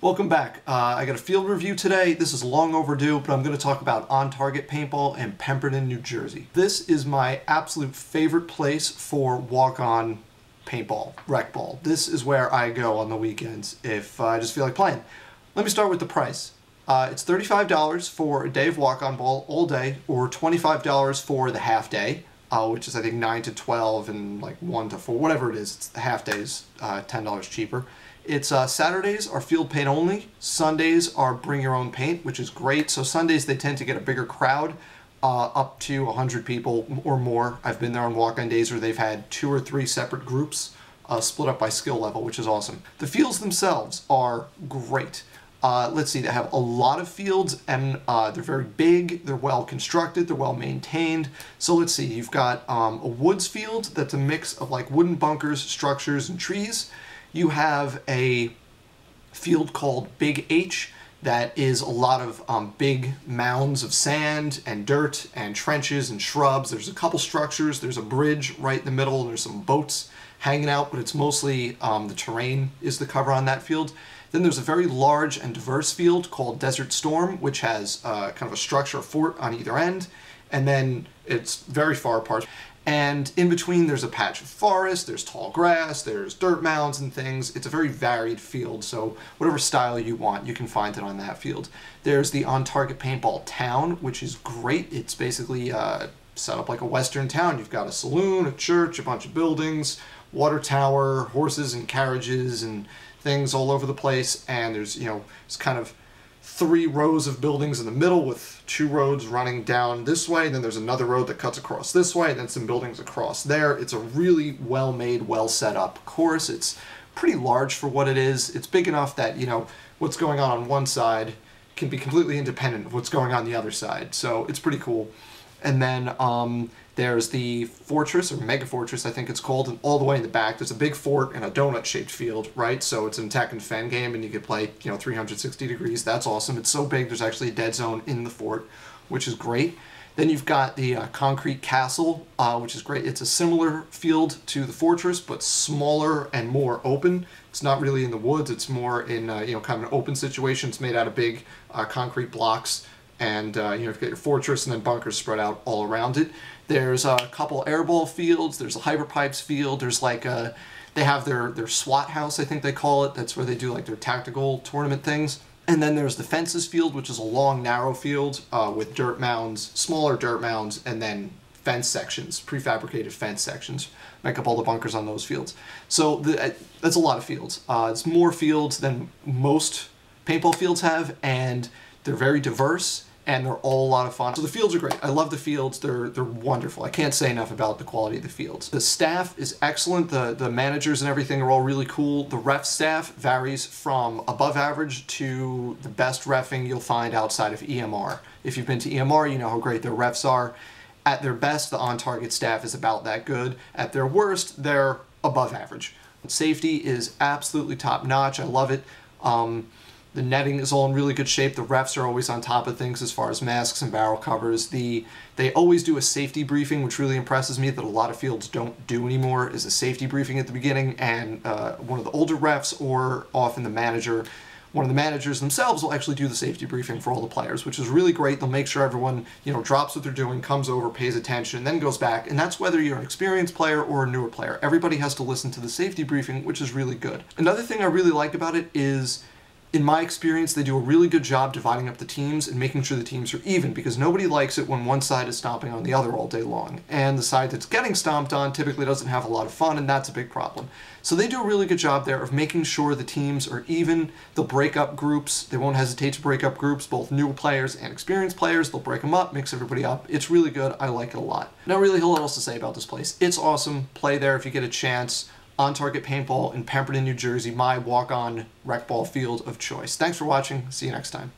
Welcome back. I got a field review today. This is long overdue, but I'm going to talk about On Target Paintball in Pemberton, New Jersey. This is my absolute favorite place for walk-on paintball, rec ball. This is where I go on the weekends if I just feel like playing. Let me start with the price. It's $35 for a day of walk-on ball all day, or $25 for the half day, which is I think 9 to 12 and like 1 to 4, whatever it is. It's the half day is $10 cheaper. It's Saturdays are field paint only. Sundays are bring your own paint, which is great. So Sundays they tend to get a bigger crowd, up to 100 people or more. I've been there on walk-on days where they've had 2 or 3 separate groups split up by skill level, which is awesome. The fields themselves are great. Let's see, they have a lot of fields and they're very big, they're well constructed, they're well maintained. So let's see, you've got a woods field that's a mix of like wooden bunkers, structures, and trees. You have a field called Big H that is a lot of big mounds of sand and dirt and trenches and shrubs. There's a couple structures, there's a bridge right in the middle, and there's some boats hanging out, but it's mostly the terrain is the cover on that field. Then there's a very large and diverse field called Desert Storm, which has kind of a structure, a fort on either end, and then it's very far apart. And in between there's a patch of forest, there's tall grass, there's dirt mounds and things. It's a very varied field, so whatever style you want, you can find it on that field. There's the On Target Paintball Town, which is great. It's basically set up like a western town. You've got a saloon, a church, a bunch of buildings, water tower, horses and carriages and things all over the place, and there's, you know, it's kind of 3 rows of buildings in the middle with 2 roads running down this way, and then there's another road that cuts across this way, and then some buildings across there. It's a really well-made, well-set-up course. It's pretty large for what it is. It's big enough that, you know, what's going on one side can be completely independent of what's going on the other side, so it's pretty cool. And then there's the fortress, or mega fortress I think it's called, and all the way in the back there's a big fort and a donut-shaped field, right? So it's an attack and defend game, and you could play, you know, 360 degrees. That's awesome. It's so big there's actually a dead zone in the fort, which is great. Then you've got the concrete castle, which is great. It's a similar field to the fortress, but smaller and more open. It's not really in the woods. It's more in you know, kind of an open situation. It's made out of big concrete blocks. And you know, you've got your fortress and then bunkers spread out all around it. There's a couple airball fields. There's a hyperpipes field. There's like a, they have their SWAT house, I think they call it. That's where they do like their tactical tournament things. And then there's the fences field, which is a long, narrow field with dirt mounds, smaller dirt mounds, and then fence sections, prefabricated fence sections. Make up all the bunkers on those fields. So that's a lot of fields. It's more fields than most paintball fields have, and they're very diverse, and they're all a lot of fun. So the fields are great. I love the fields. They're wonderful. I can't say enough about the quality of the fields. The staff is excellent. The managers and everything are all really cool. The ref staff varies from above average to the best reffing you'll find outside of EMR. If you've been to EMR, you know how great their refs are. At their best, the on-target staff is about that good. At their worst, they're above average. Safety is absolutely top-notch. I love it. The netting is all in really good shape. The refs are always on top of things as far as masks and barrel covers. They always do a safety briefing, which really impresses me that a lot of fields don't do anymore, is a safety briefing at the beginning, and one of the older refs or often one of the managers themselves will actually do the safety briefing for all the players, which is really great. They'll make sure everyone, you know, drops what they're doing, comes over, pays attention, and then goes back. And that's whether you're an experienced player or a newer player. Everybody has to listen to the safety briefing, which is really good. Another thing I really like about it is, in my experience, they do a really good job dividing up the teams and making sure the teams are even, because nobody likes it when one side is stomping on the other all day long. And the side that's getting stomped on typically doesn't have a lot of fun, and that's a big problem. So they do a really good job there of making sure the teams are even. They'll break up groups. They won't hesitate to break up groups, both new players and experienced players. They'll break them up, mix everybody up. It's really good. I like it a lot. Not really a whole lot else to say about this place. It's awesome. Play there if you get a chance. On Target Paintball in Pemberton, New Jersey, my walk-on rec ball field of choice. Thanks for watching. See you next time.